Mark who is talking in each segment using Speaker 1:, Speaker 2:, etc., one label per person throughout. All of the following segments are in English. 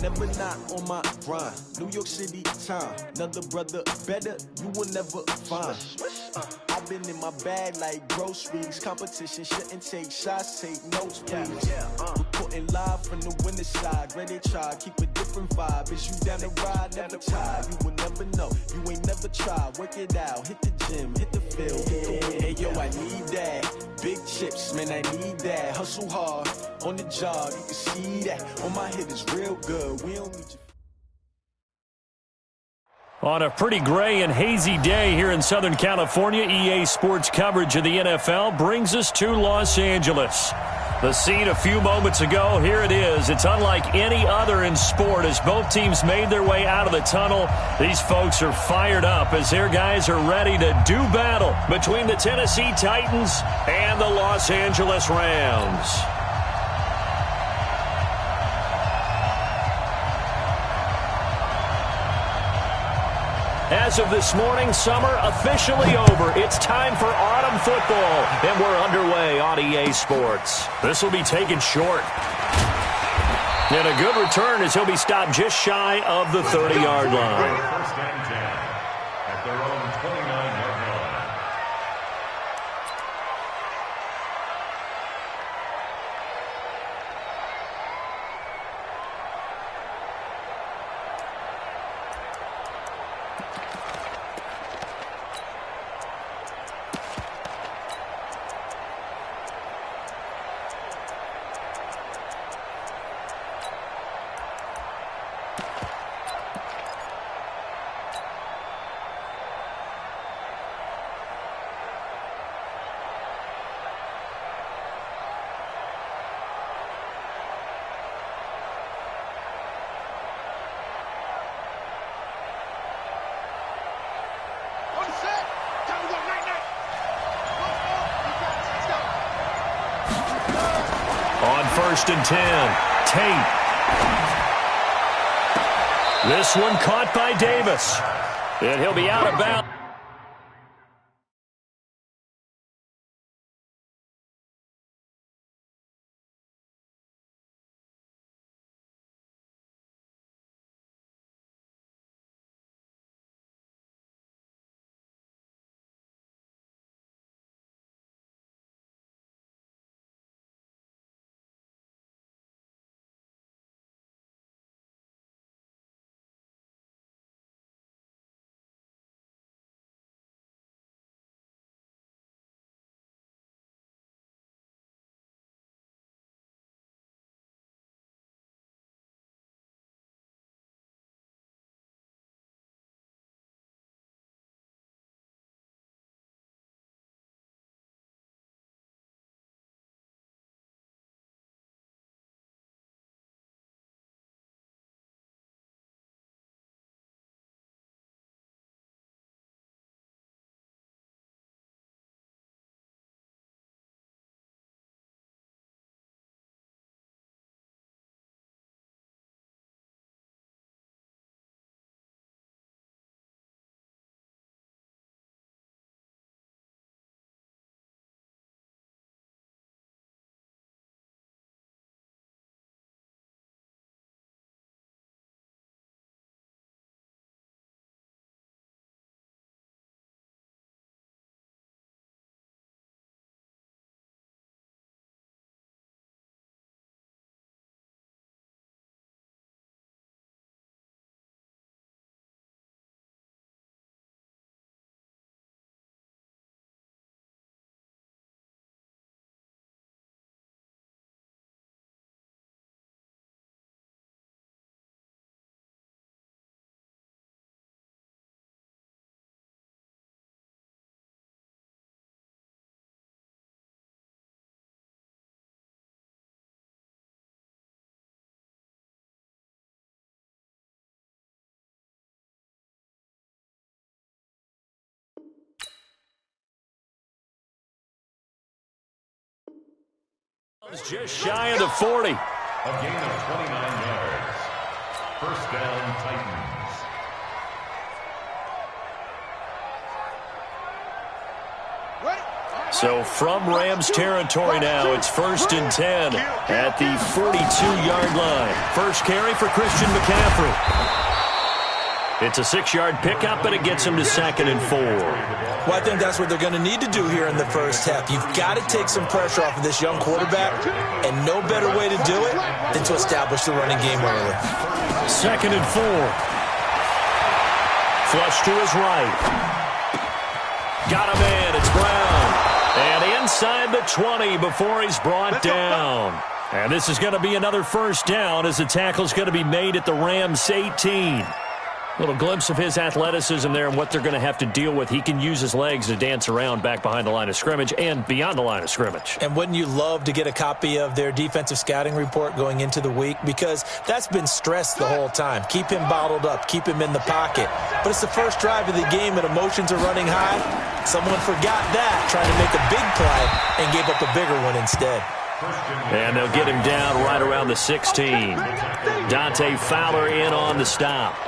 Speaker 1: never not on my grind. New York City time, another brother better, you will never find. I've been in my bag like groceries. Competition shouldn't take shots, take notes, please. Reporting live from the winter side. Ready to try, keep a different vibe. Is you down the ride, never tired. You will never know, you ain't never tried. Work it out, hit the gym, hit the field, hit the win. Hey yo, I need that. Big chips, man, I need that. Hustle hard, on the job, you can see that. On my hit is real good, we don't need you.
Speaker 2: On a pretty gray and hazy day here in Southern California, EA Sports coverage of the NFL brings us to Los Angeles. The scene a few moments ago, here it is. It's unlike any other in sport as both teams made their way out of the tunnel. These folks are fired up as their guys are ready to do battle between the Tennessee Titans and the Los Angeles Rams. As of this morning, summer officially over. It's time for autumn football, and we're underway on EA Sports. This will be taken short. And a good return as he'll be stopped just shy of the 30-yard line.
Speaker 3: First and 10 at their own 29-yard line.
Speaker 2: First and 10. Tate. This one caught by Davis. And he'll be out of bounds. Just shy of the 40.
Speaker 3: A gain of 29 yards. First down, Titans.
Speaker 2: So from Rams territory now, it's 1st and 10 at the 42-yard line. First carry for Christian McCaffrey. It's a 6-yard pickup, and it gets him to 2nd and 4.
Speaker 4: Well, I think that's what they're going to need to do here in the first half. You've got to take some pressure off of this young quarterback, and no better way to do it than to establish the running game early.
Speaker 2: 2nd and 4. Flush to his right. Got a man. It's Brown. And inside the 20 before he's brought down. And this is going to be another first down as the tackle's going to be made at the Rams 18. Little glimpse of his athleticism there and what they're going to have to deal with. He can use his legs to dance around back behind the line of scrimmage and beyond the line of scrimmage.
Speaker 4: And wouldn't you love to get a copy of their defensive scouting report going into the week? Because that's been stressed the whole time. Keep him bottled up. Keep him in the pocket. But it's the first drive of the game and emotions are running high. Someone forgot that, trying to make a big play and gave up a bigger one instead.
Speaker 2: And they'll get him down right around the 16. Dante Fowler in on the stop.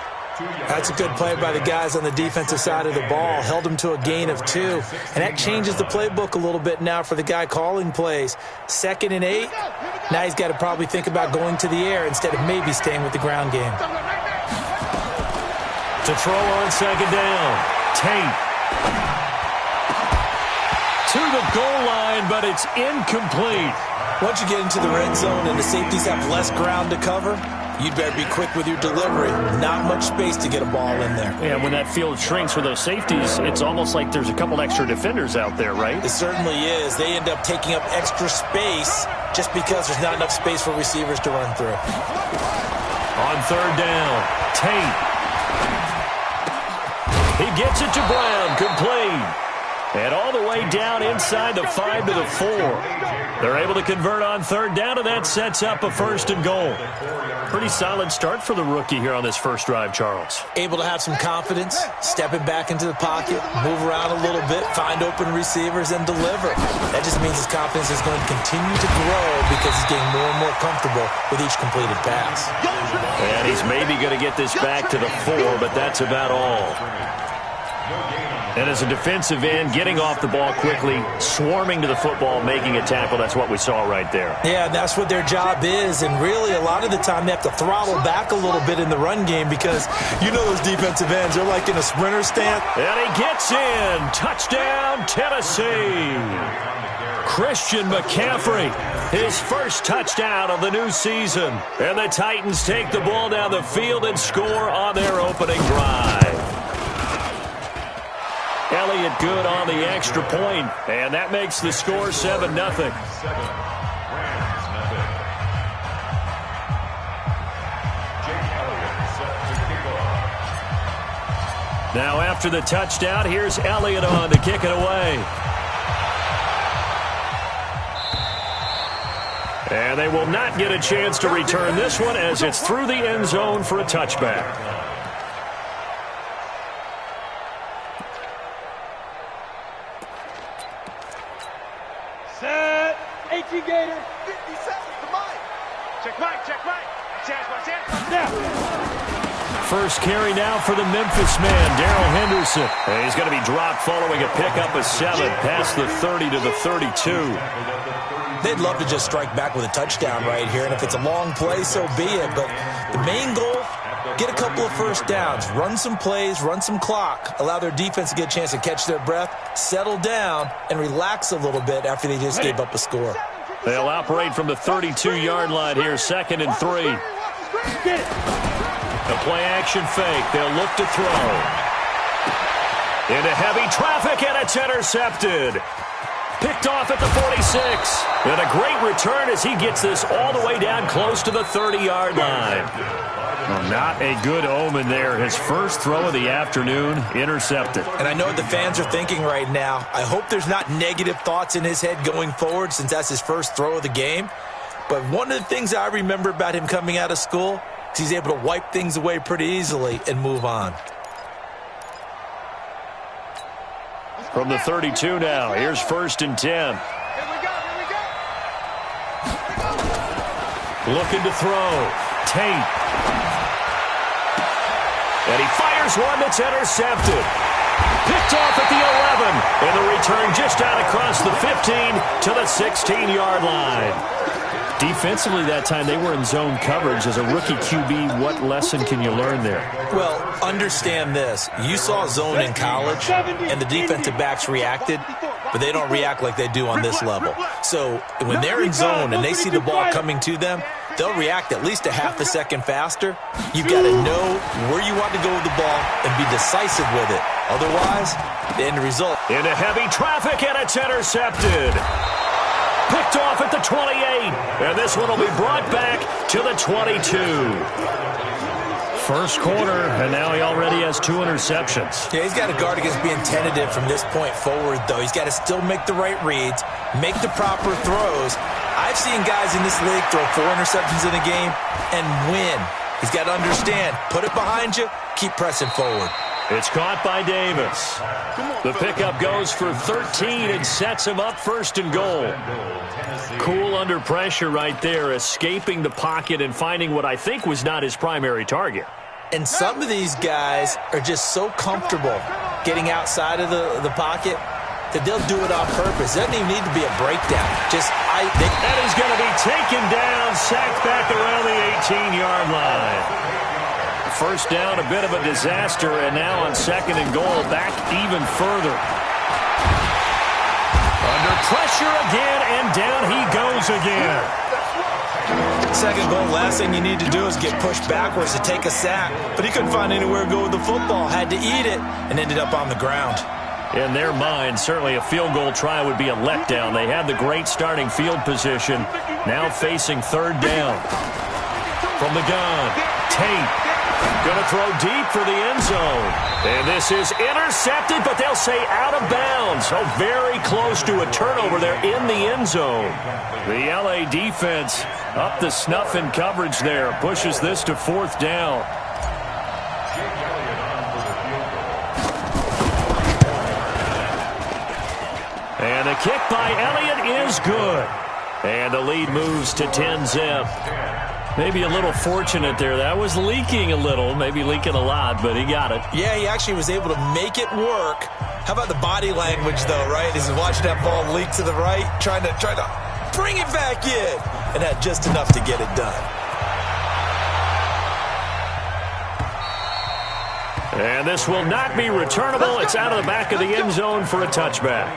Speaker 4: That's a good play by the guys on the defensive side of the ball. Held him to a gain of 2. And that changes the playbook a little bit now for the guy calling plays. 2nd and 8. Now he's got to probably think about going to the air instead of maybe staying with the ground game.
Speaker 2: To throw on 2nd down. Tate. To the goal line, but it's incomplete.
Speaker 4: Once you get into the red zone and the safeties have less ground to cover, you'd better be quick with your delivery. Not much space to get a ball in there.
Speaker 2: Yeah, when that field shrinks for those safeties, it's almost like there's a couple extra defenders out there, right?
Speaker 4: It certainly is. They end up taking up extra space just because there's not enough space for receivers to run through.
Speaker 2: On 3rd down, Tate. He gets it to Brown, complete. And all the way down inside the 5 to the 4. They're able to convert on 3rd down, and that sets up a 1st and goal. Pretty solid start for the rookie here on this first drive, Charles.
Speaker 4: Able to have some confidence, stepping back into the pocket, move around a little bit, find open receivers, and deliver. That just means his confidence is going to continue to grow because he's getting more and more comfortable with each completed pass.
Speaker 2: And he's maybe going to get this back to the 4, but that's about all. And as a defensive end, getting off the ball quickly, swarming to the football, making a tackle, that's what we saw right there.
Speaker 4: Yeah, that's what their job is. And really, a lot of the time, they have to throttle back a little bit in the run game because you know those defensive ends, they're like in a sprinter stance.
Speaker 2: And he gets in. Touchdown, Tennessee. Christian McCaffrey, his first touchdown of the new season. And the Titans take the ball down the field and score on their opening drive. Elliott good on the extra point, and that makes the score 7-0. Now after the touchdown, here's Elliott on to kick it away. And they will not get a chance to return this one as it's through the end zone for a touchback.
Speaker 5: Set. 18 Gator. 50 seconds to mine. Check right, check right. Chance. Now.
Speaker 2: First carry now for the Memphis man, Darrell Henderson. And he's going to be dropped following a pickup of 7 past the 30 to the 32.
Speaker 4: They'd love to just strike back with a touchdown right here, and if it's a long play, so be it. But the main goal, get a couple of first downs, run some plays, run some clock, allow their defense to get a chance to catch their breath, settle down, and relax a little bit after they just gave up a score.
Speaker 2: They'll operate from the 32-yard line here, 2nd and 3. The play-action fake. They'll look to throw. Into heavy traffic, and it's intercepted. Picked off at the 46. And a great return as he gets this all the way down close to the 30-yard line. Well, not a good omen there. His first throw of the afternoon, intercepted.
Speaker 4: And I know what the fans are thinking right now. I hope there's not negative thoughts in his head going forward since that's his first throw of the game. But one of the things I remember about him coming out of school is he's able to wipe things away pretty easily and move on.
Speaker 2: From the 32 now, here's 1st and 10.
Speaker 5: Here we go.
Speaker 2: Looking to throw. Tate. And he fires one that's intercepted. Picked off at the 11. And the return just out across the 15 to the 16-yard line. Defensively that time, they were in zone coverage. As a rookie QB, what lesson can you learn there?
Speaker 4: Well, understand this. You saw zone in college, and the defensive backs reacted, but they don't react like they do on this level. So when they're in zone and they see the ball coming to them, they'll react at least a half a second faster. You've got to know where you want to go with the ball and be decisive with it. Otherwise, the end result.
Speaker 2: Into heavy traffic, and it's intercepted. Picked off at the 28, and this one will be brought back to the 22. First quarter, and now he already has 2 interceptions.
Speaker 4: Yeah, he's got to guard against being tentative from this point forward, though. He's got to still make the right reads, make the proper throws. I've seen guys in this league throw 4 interceptions in a game and win. He's got to understand, put it behind you, keep pressing forward.
Speaker 2: It's caught by Davis. The pickup goes for 13 and sets him up first and goal. Cool under pressure right there, escaping the pocket and finding what I think was not his primary target.
Speaker 4: And some of these guys are just so comfortable getting outside of the pocket that they'll do it on purpose. It doesn't even need to be a breakdown.
Speaker 2: That is going to be taken down, sacked back around the 18-yard line. First down, a bit of a disaster, and now on second and goal, back even further. Under pressure again, and down he goes again.
Speaker 4: Second goal, last thing you need to do is get pushed backwards to take a sack. But he couldn't find anywhere to go with the football, had to eat it, and ended up on the ground.
Speaker 2: In their mind, certainly a field goal try would be a letdown. They had the great starting field position, now facing third down. From the gun, Tate. Going to throw deep for the end zone. And this is intercepted, but they'll say out of bounds. So very close to a turnover there in the end zone. The LA defense up the snuff in coverage there. Pushes this to fourth down. And the kick by Elliott is good. And the lead moves to 10-zip. Maybe a little fortunate there. That was leaking a little, maybe leaking a lot, but he got it.
Speaker 4: Yeah, he actually was able to make it work. How about the body language, though, right? As he's watching that ball leak to the right, trying to bring it back in, and had just enough to get it done.
Speaker 2: And this will not be returnable. It's out of the back of the end zone for a touchback.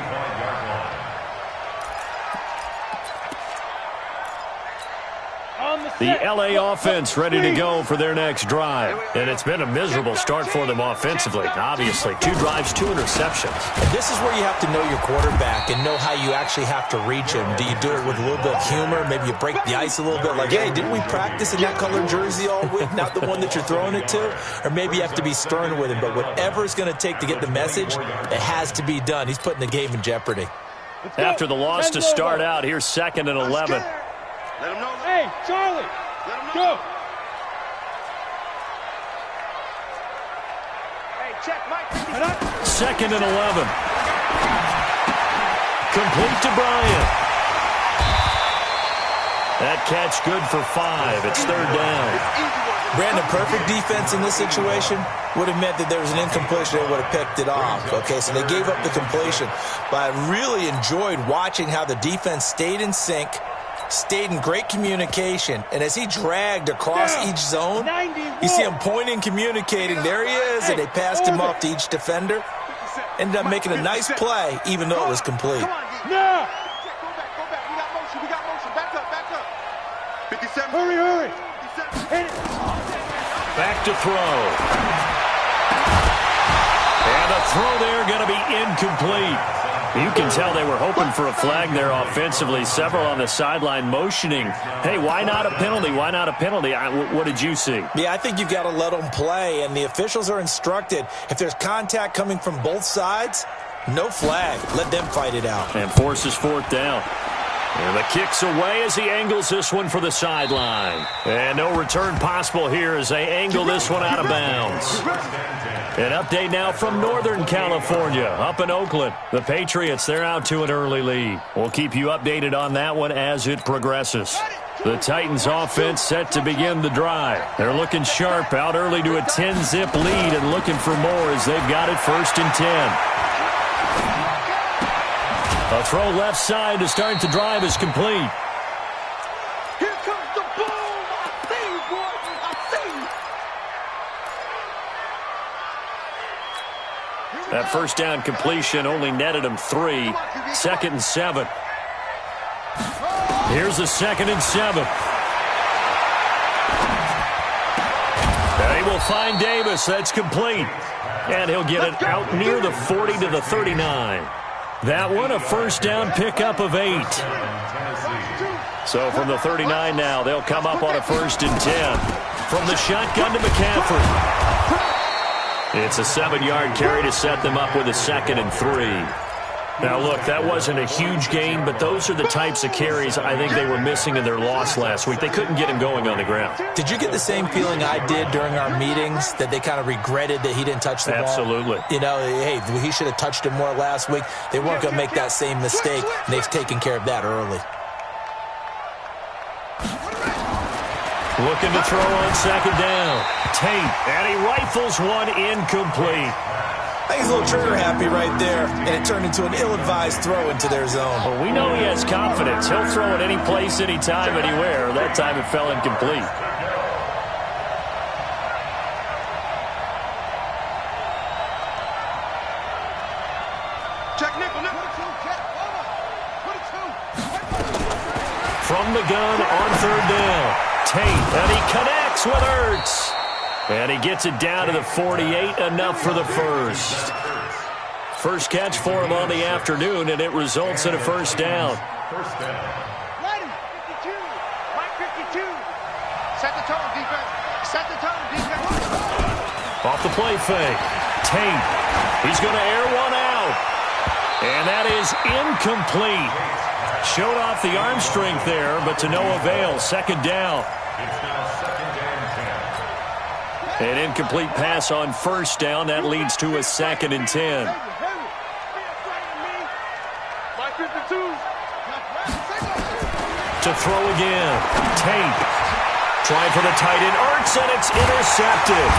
Speaker 2: The LA offense ready to go for their next drive. And it's been a miserable start for them offensively. Obviously, 2 drives, 2 interceptions.
Speaker 4: And this is where you have to know your quarterback and know how you actually have to reach him. Do you do it with a little bit of humor? Maybe you break the ice a little bit like, hey, didn't we practice in that colored jersey all week? Not the one that you're throwing it to? Or maybe you have to be stern with him. But whatever it's going to take to get the message, it has to be done. He's putting the game in jeopardy.
Speaker 2: After the loss to start out, here's second and 11.
Speaker 5: Let him know. Hey, Charlie, let him know. Go. Hey, check, Mike.
Speaker 2: Second and 11. Complete to Bryant. That catch good for 5. It's third down.
Speaker 4: Brandon, perfect defense in this situation would have meant that there was an incompletion. They would have picked it off. Okay, so they gave up the completion. But I really enjoyed watching how the defense stayed in sync, stayed in great communication, and as he dragged across each zone, you see him pointing, communicating. There he is, and they passed him off to each defender. Ended up making a nice play, even though it was complete.
Speaker 5: No! Go back. We got motion. Back up. 57. Hurry. Hit it.
Speaker 2: Back to throw. And a throw there going to be incomplete. You can tell they were hoping for a flag there offensively. Several on the sideline motioning, hey, why not a penalty? Why not a penalty? What did you see?
Speaker 4: Yeah, I think you've got to let them play, and the officials are instructed. If there's contact coming from both sides, no flag. Let them fight it out.
Speaker 2: And forces fourth down. And the kick's away as he angles this one for the sideline. And no return possible here as they angle this one out of bounds. An update now from Northern California, up in Oakland. The Patriots, they're out to an early lead. We'll keep you updated on that one as it progresses. The Titans offense set to begin the drive. They're looking sharp, out early to a 10-zip lead and looking for more as they've got it 1st and 10. A throw left side to start the drive is complete.
Speaker 5: Here comes the boom. I see you, boy. I see you.
Speaker 2: That first down completion only netted him 3. 2nd and 7. Here's the 2nd and 7. They will find Davis. That's complete. And he'll get it out near the 40 to the 39. That one, a first down pickup of 8. So from the 39 now, they'll come up on a 1st and 10. From the shotgun to McCaffrey. It's a 7-yard carry to set them up with a 2nd and 3. Now, look, that wasn't a huge gain, but those are the types of carries I think they were missing in their loss last week. They couldn't get him going on the ground.
Speaker 4: Did you get the same feeling I did during our meetings, that they kind of regretted that he didn't touch the ball?
Speaker 2: Absolutely.
Speaker 4: You know, hey, he should have touched him more last week. They weren't going to make that same mistake, and they've taken care of that early.
Speaker 2: Looking to throw on 2nd down. Tate, and he rifles one incomplete.
Speaker 4: I think he's a little trigger happy right there, and it turned into an ill-advised throw into their zone.
Speaker 2: Well, we know he has confidence. He'll throw it any place, anytime, anywhere. That time it fell incomplete.
Speaker 5: Check nickel.
Speaker 2: From the gun on 3rd down. Tate, and he connects with Ertz. And he gets it down to the 48, enough for the first. First catch for him on the afternoon, and it results in a first down.
Speaker 3: First down.
Speaker 5: Ready, 52. Mike 52. Set the tone, defense. Set the tone, defense.
Speaker 2: Off the play fake. Tate, he's going to air one out. And that is incomplete. Showed off the arm strength there, but to no avail. 2nd down.
Speaker 3: It's now 2nd and 10.
Speaker 2: An incomplete pass on 1st down. That leads to a 2nd and 10.
Speaker 5: Mike 52.
Speaker 2: To throw again. Tate. Trying for the tight end. Ertz, and it's intercepted.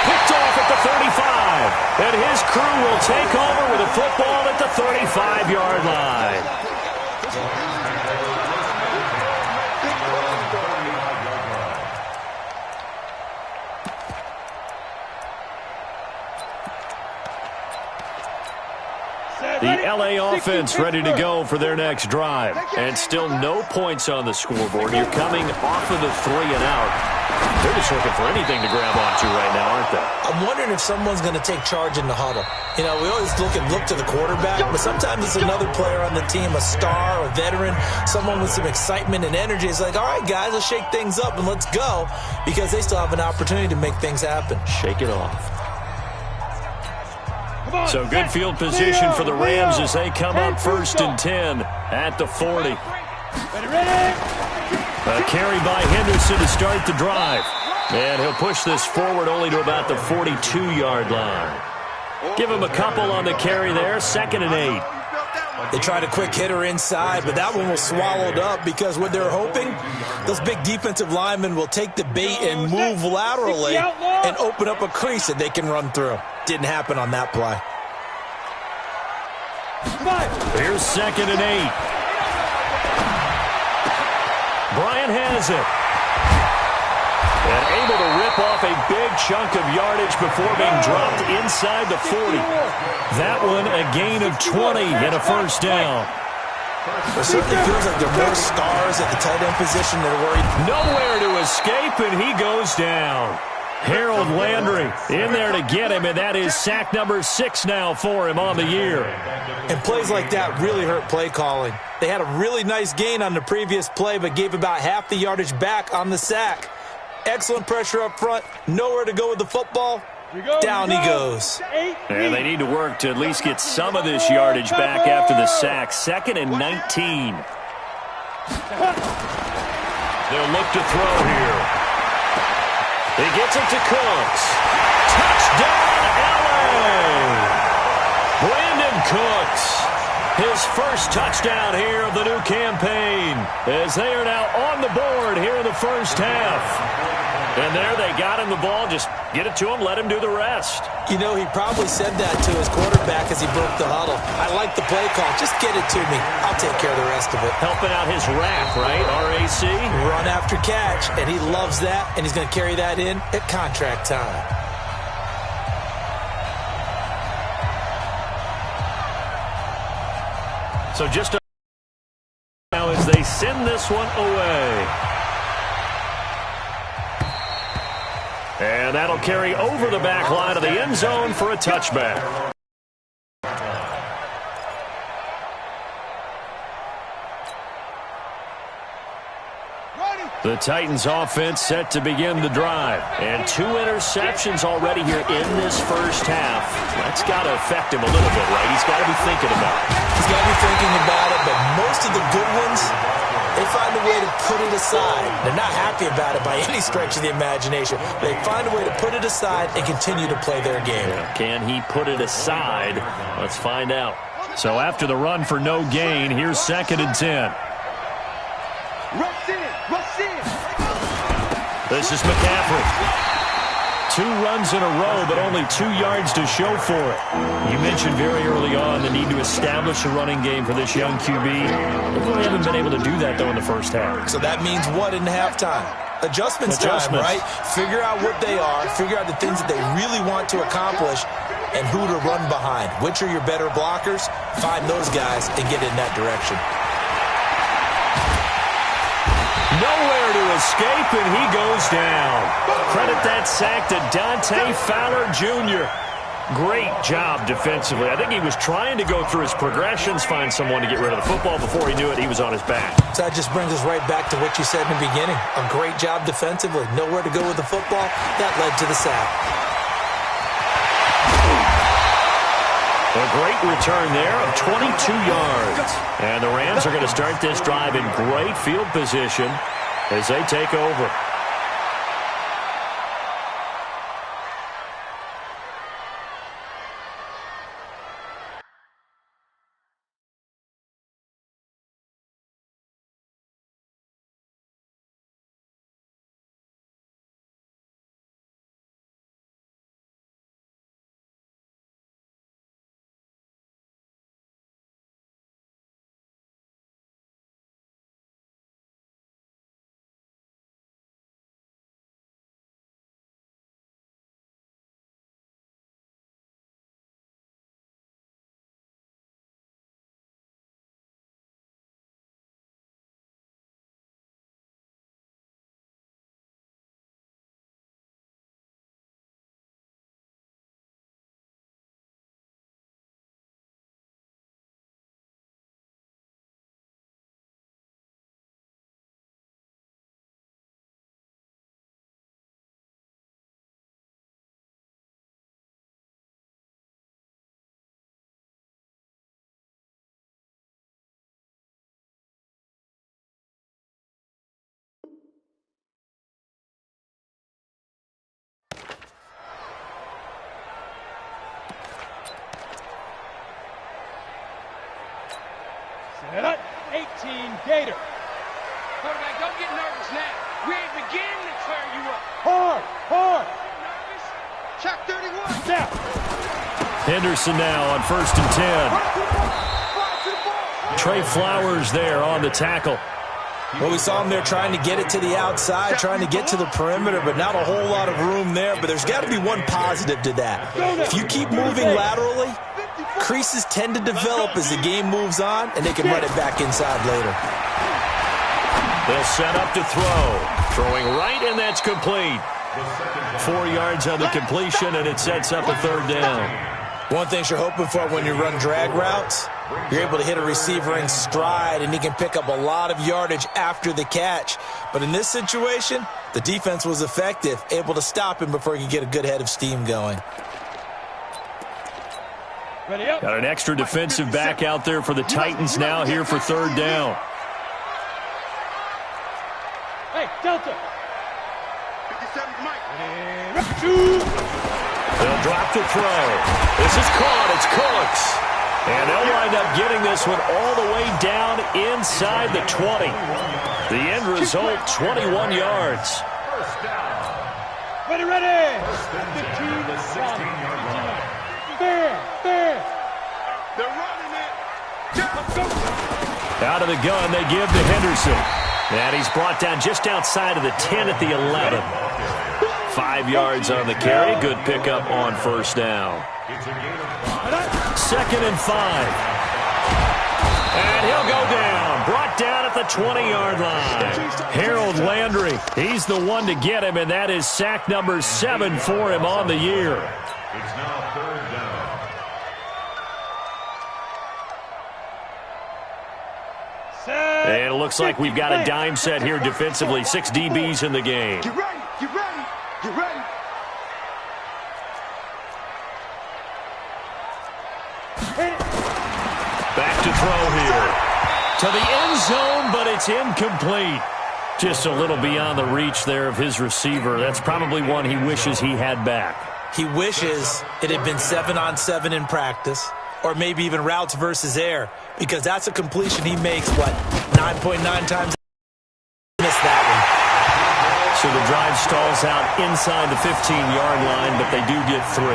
Speaker 2: Picked off at the 35. And his crew will take over with a football at the 35-yard line. The LA offense ready to go for their next drive. And still no points on the scoreboard. You're coming off of the 3 and out. They're just looking for anything to grab onto right now, aren't they?
Speaker 4: I'm wondering if someone's going to take charge in the huddle. You know, we always look to the quarterback, but sometimes it's another player on the team, a star, a veteran, someone with some excitement and energy. It's like, all right, guys, let's shake things up and let's go, because they still have an opportunity to make things happen.
Speaker 2: Shake it off. So good field position for the Rams as they come up 1st and 10 at the 40. A carry by Henderson to start the drive. And he'll push this forward only to about the 42-yard line. Give him a couple on the carry there. 2nd and 8.
Speaker 4: They tried a quick hitter inside, but that one was swallowed up because what they're hoping, those big defensive linemen will take the bait and move laterally and open up a crease that they can run through. Didn't happen on that play.
Speaker 2: Here's 2nd and 8. Bryant has it. And able to rip off a big chunk of yardage before being dropped inside the 40. That one a gain of 20 and a first down.
Speaker 4: It certainly feels like there are more stars at the tight end position than worried.
Speaker 2: Nowhere to escape, and he goes down. Harold Landry in there to get him, and that is sack number 6 now for him on the year.
Speaker 4: And plays like that really hurt play calling. They had a really nice gain on the previous play, but gave about half the yardage back on the sack. Excellent pressure up front, nowhere to go with the football. Down he goes.
Speaker 2: And they need to work to at least get some of this yardage back after the sack. 2nd and 19. They'll look to throw here. He gets it to Cooks. Touchdown, LA! Brandon Cooks. His first touchdown here of the new campaign, as they are now on the board here in the first half. And there they got him the ball. Just get it to him, let him do the rest.
Speaker 4: You know, he probably said that to his quarterback as he broke the huddle. I like the play call. Just get it to me. I'll take care of the rest of it.
Speaker 2: Helping out his RAC, right? RAC?
Speaker 4: Run after catch, and he loves that, and he's going to carry that in at contract time.
Speaker 2: So just now as they send this one away. And that'll carry over the back line of the end zone for a touchback. The Titans offense set to begin the drive. And 2 interceptions already here in this first half. That's got to affect him a little bit, right? He's got to be thinking about it.
Speaker 4: He's got to be thinking about it, but most of the good ones, they find a way to put it aside. They're not happy about it by any stretch of the imagination. They find a way to put it aside and continue to play their game.
Speaker 2: Yeah, can he put it aside? Let's find out. So after the run for no gain, here's 2nd and 10.
Speaker 5: Rush in.
Speaker 2: This is McCaffrey. 2 runs in a row, but only 2 yards to show for it. You mentioned very early on the need to establish a running game for this young QB. They really haven't been able to do that, though, in the first half.
Speaker 4: So that means what in halftime? Adjustments time, right? Figure out what they are, figure out the things that they really want to accomplish, and who to run behind. Which are your better blockers? Find those guys and get in that direction.
Speaker 2: Nowhere to escape, and he goes down. Credit that sack to Dante Fowler Jr. Great job defensively. I think he was trying to go through his progressions, find someone to get rid of the football. Before he knew it, he was on his back.
Speaker 4: So that just brings us right back to what you said in the beginning. A great job defensively. Nowhere to go with the football. That led to the sack.
Speaker 2: A great return there of 22 yards. And the Rams are going to start this drive in great field position as they take over.
Speaker 6: Set up, 18 Gator.
Speaker 7: Quarterback, don't get nervous now. We ain't beginning to tear you up.
Speaker 6: Hard.
Speaker 7: Nervous? Check 31.
Speaker 6: Snap.
Speaker 2: Henderson now on 1st and 10. Trey Flowers there on the tackle.
Speaker 4: Well, we saw him there trying to get it to the outside, trying to get to the perimeter, but not a whole lot of room there. But there's got to be one positive to that. If you keep moving laterally, creases tend to develop as the game moves on, and they can run it back inside later.
Speaker 2: They'll set up to throw. Throwing right, and that's complete. 4 yards on the completion, and it sets up a 3rd down.
Speaker 4: One thing you're hoping for when you run drag routes, you're able to hit a receiver in stride, and he can pick up a lot of yardage after the catch. But in this situation, the defense was effective, able to stop him before he could get a good head of steam going.
Speaker 2: Got an extra defensive back out there for the Titans now here for 3rd down.
Speaker 6: Delta.
Speaker 5: 57's Mike.
Speaker 2: They'll drop the throw. This is caught. It's Cooks. And they'll wind up getting this one all the way down inside the 20. The end result, 21 yards.
Speaker 3: First down.
Speaker 6: Ready, ready.
Speaker 3: First and 10 to the 16-yard line.
Speaker 6: There.
Speaker 5: They're running it.
Speaker 2: Out of the gun, they give to Henderson. And he's brought down just outside of the 10 at the 11. 5 yards on the carry. Good pickup on first down.
Speaker 3: It's a gain of 5.
Speaker 2: 2nd and 5. And he'll go down. Brought down at the 20-yard line. Harold Landry, he's the one to get him, and that is sack number 7 for him on the year.
Speaker 3: It's now 3rd down.
Speaker 2: And it looks like we've got a dime set here defensively. 6 DBs in the game.
Speaker 5: Get ready. Get ready. Get ready.
Speaker 2: Back to throw here. To the end zone, but it's incomplete. Just a little beyond the reach there of his receiver. That's probably one he wishes he had back.
Speaker 4: He wishes it had been 7-on-7 in practice, or maybe even routes versus air, because that's a completion he makes, 9.9 times? Missed that one.
Speaker 2: So the drive stalls out inside the 15-yard line, but they do get 3.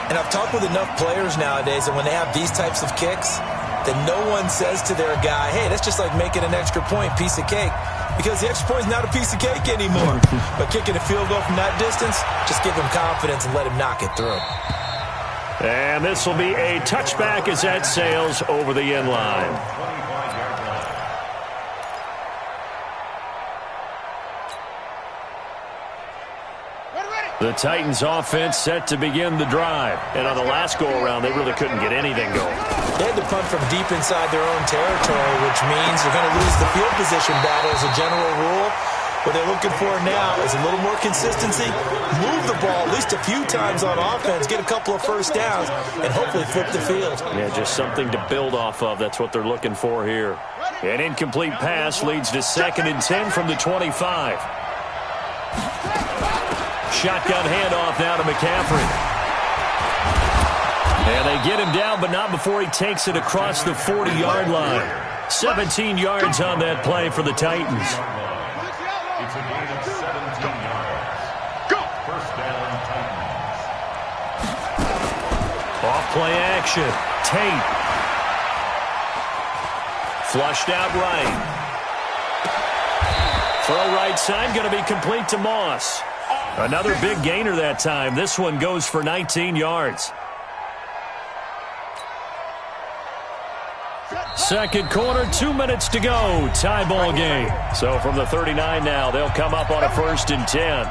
Speaker 4: And I've talked with enough players nowadays, and when they have these types of kicks, then no one says to their guy, hey, that's just like making an extra point, piece of cake. Because the extra point is not a piece of cake anymore. But kicking a field goal from that distance, just give him confidence and let him knock it through.
Speaker 2: And this will be a touchback as that sails over the end line. The Titans offense set to begin the drive. And on the last go-around, they really couldn't get anything going.
Speaker 4: They had to punt from deep inside their own territory, which means they're going to lose the field position battle as a general rule. What they're looking for now is a little more consistency, move the ball at least a few times on offense, get a couple of first downs, and hopefully flip the field.
Speaker 2: Yeah, just something to build off of. That's what they're looking for here. An incomplete pass leads to 2nd and 10 from the 25. Shotgun handoff now to McCaffrey. And they get him down, but not before he takes it across the 40-yard line. 17 yards on that play for the Titans.
Speaker 3: It's a gain of 17 yards. Go! First down, Titans.
Speaker 2: Off-play action. Tate. Flushed out right. Throw right side, going to be complete to Moss. Another big gainer that time. This one goes for 19 yards. Second quarter, 2 minutes to go. Tie ball game. So from the 39 now, they'll come up on a 1st and 10.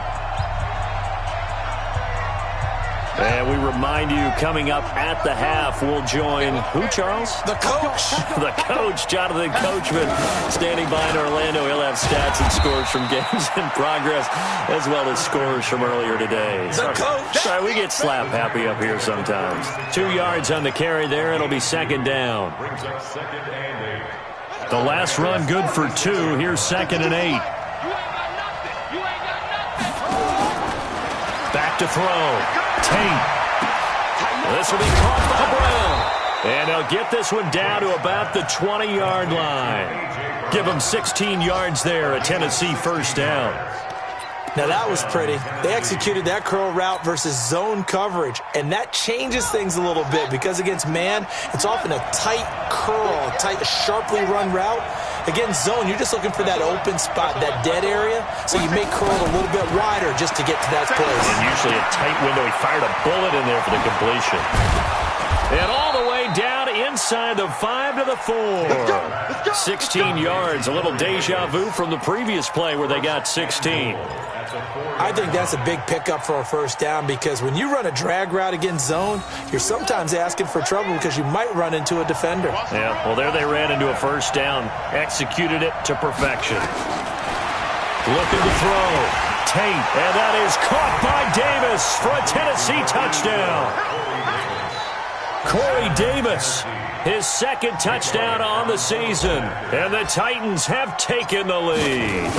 Speaker 2: And we remind you, coming up at the half, we'll join who, Charles?
Speaker 4: The coach.
Speaker 2: The coach, Jonathan Coachman, standing by in Orlando. He'll have stats and scores from games in progress, as well as scores from earlier today.
Speaker 4: The coach.
Speaker 2: Sorry, we get slap happy up here sometimes. 2 yards on the carry there. It'll be 2nd down.
Speaker 3: Brings up 2nd and 8.
Speaker 2: The last run good for 2. Here's 2nd and 8. Back to throw. Tate. This will be caught by Brown. And they'll get this one down to about the 20-yard line. Give them 16 yards there, a Tennessee first down.
Speaker 4: Now that was pretty. They executed that curl route versus zone coverage, and that changes things a little bit because against man, it's often a tight curl, tight, sharply run route. Against zone, you're just looking for that open spot, that dead area, so you make curl a little bit wider just to get to that place.
Speaker 2: And usually a tight window. He fired a bullet in there for the completion. And all the way down inside the 5 to the 4. 16 yards, a little deja vu from the previous play where they got 16.
Speaker 4: I think that's a big pickup for a first down because when you run a drag route against zone, you're sometimes asking for trouble because you might run into a defender.
Speaker 2: Yeah, well, there they ran into a first down, executed it to perfection. Looking to throw. Tate, and that is caught by Davis for a Tennessee touchdown. Corey Davis, his 2nd touchdown on the season, and the Titans have taken the lead.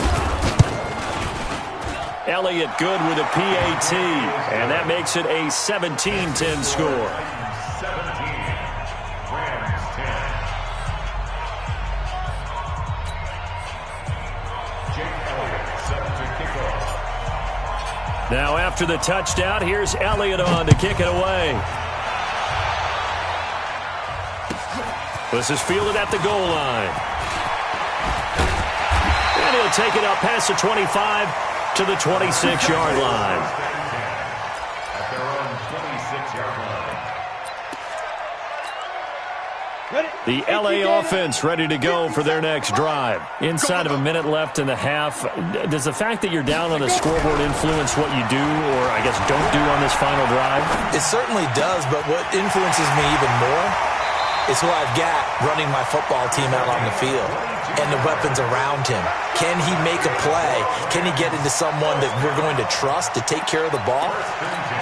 Speaker 2: Elliott good with a PAT, and that makes it a 17-10 score.
Speaker 3: 17. Rams 10. Jake Elliott set to kick off.
Speaker 2: Now after the touchdown, here's Elliott on to kick it away. This is fielded at the goal line. And he'll take it up past the 25 to the 26-yard line.
Speaker 3: At their own 26-yard line.
Speaker 2: The LA offense ready to go for their next drive. Inside of a minute left in the half, does the fact that you're down on the scoreboard influence what you do, or I guess don't do on this final drive?
Speaker 4: It certainly does, but what influences me even more is who I've got running my football team out on the field and the weapons around him. Can he make a play? Can he get into someone that we're going to trust to take care of the ball?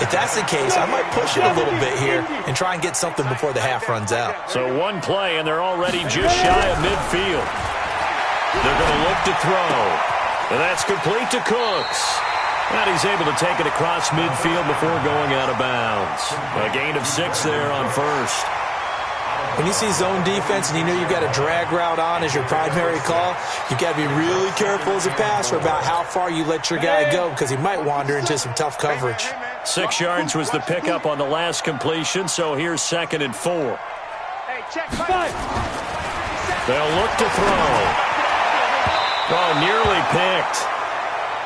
Speaker 4: If that's the case, I might push it a little bit here and try and get something before the half runs out.
Speaker 2: So one play, and they're already just shy of midfield. They're going to look to throw. And that's complete to Cooks. And he's able to take it across midfield before going out of bounds. A gain of 6 there on first.
Speaker 4: When you see zone defense and you know you've got a drag route on as your primary call, you've got to be really careful as a passer about how far you let your guy go because he might wander into some tough coverage.
Speaker 2: 6 yards was the pickup on the last completion, so here's 2nd and 4. They'll look to throw. Oh, nearly picked.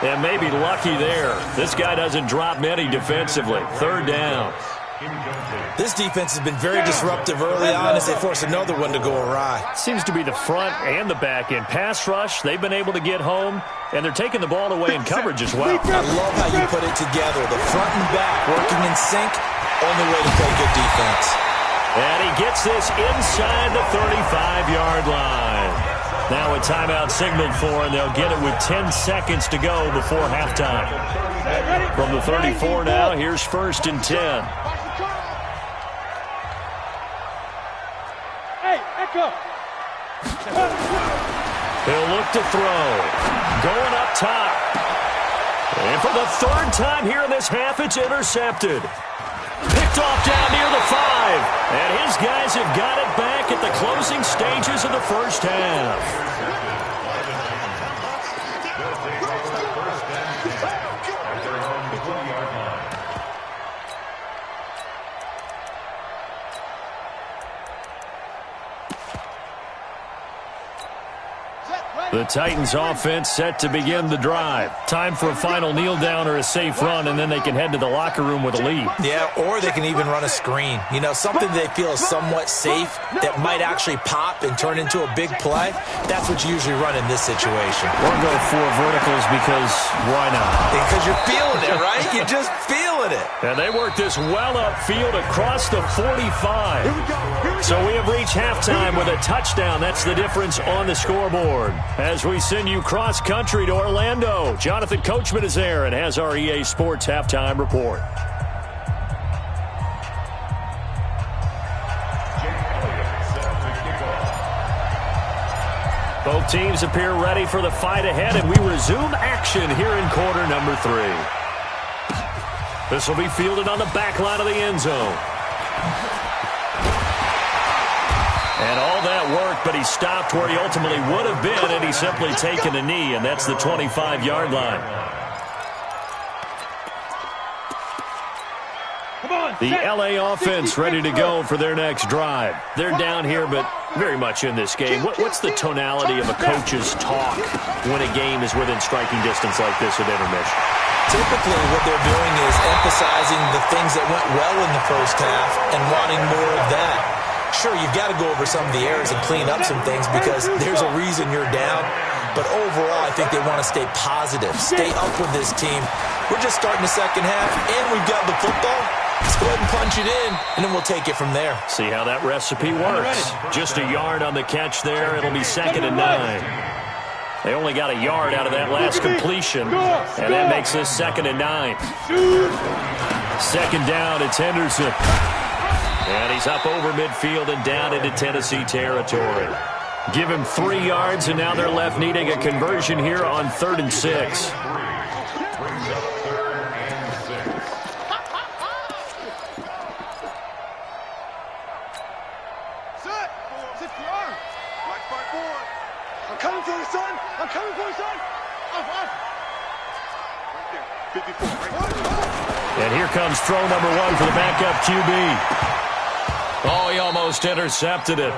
Speaker 2: And maybe lucky there. This guy doesn't drop many defensively. 3rd down.
Speaker 4: This defense has been very disruptive early on as they force another one to go awry.
Speaker 2: Seems to be the front and the back end. Pass rush, they've been able to get home, and they're taking the ball away in coverage as well.
Speaker 4: I love how you put it together. The front and back working in sync, only way to play good defense.
Speaker 2: And he gets this inside the 35-yard line. Now a timeout signaled for, and they'll get it with 10 seconds to go before halftime. From the 34 now, here's 1st and 10. He'll look to throw. Going up top. And for the 3rd time here in this half, it's intercepted. Picked off down near the 5. And his guys have got it back at the closing stages of the first half. The Titans offense set to begin the drive. Time for a final kneel down or a safe run, and then they can head to the locker room with a lead.
Speaker 4: Yeah, or they can even run a screen. You know, something they feel is somewhat safe that might actually pop and turn into a big play. That's what you usually run in this situation.
Speaker 2: Or go 4 verticals because why not?
Speaker 4: Because you're feeling it, right? You're just feeling it.
Speaker 2: And they work this well upfield across the 45. So we have reached halftime with a touchdown. That's the difference on the scoreboard. As we send you cross-country to Orlando, Jonathan Coachman is there and has our EA Sports halftime report. Both teams appear ready for the fight ahead, and we resume action here in quarter number 3. This will be fielded on the back line of the end zone. And all that worked, but he stopped where he ultimately would have been, and he's simply taken a knee, and that's the 25-yard line. The LA offense ready to go for their next drive. They're down here, but very much in this game. What's the tonality of a coach's talk when a game is within striking distance like this at intermission?
Speaker 4: Typically, what they're doing is emphasizing the things that went well in the first half and wanting more of that. Sure, you've got to go over some of the errors and clean up some things because there's a reason you're down. But overall, I think they want to stay positive, stay up with this team. We're just starting the second half, and we've got the football. Let's go ahead and punch it in, and then we'll take it from there.
Speaker 2: See how that recipe works. Just a yard on the catch there. It'll be 2nd and 9. They only got a yard out of that last completion, and that makes this 2nd and 9. 2nd down, it's Henderson. And he's up over midfield and down into Tennessee territory. Give him 3 yards, and now they're left needing a conversion here on 3rd and 6. And here comes throw number 1 for the backup QB. Oh, he almost intercepted it.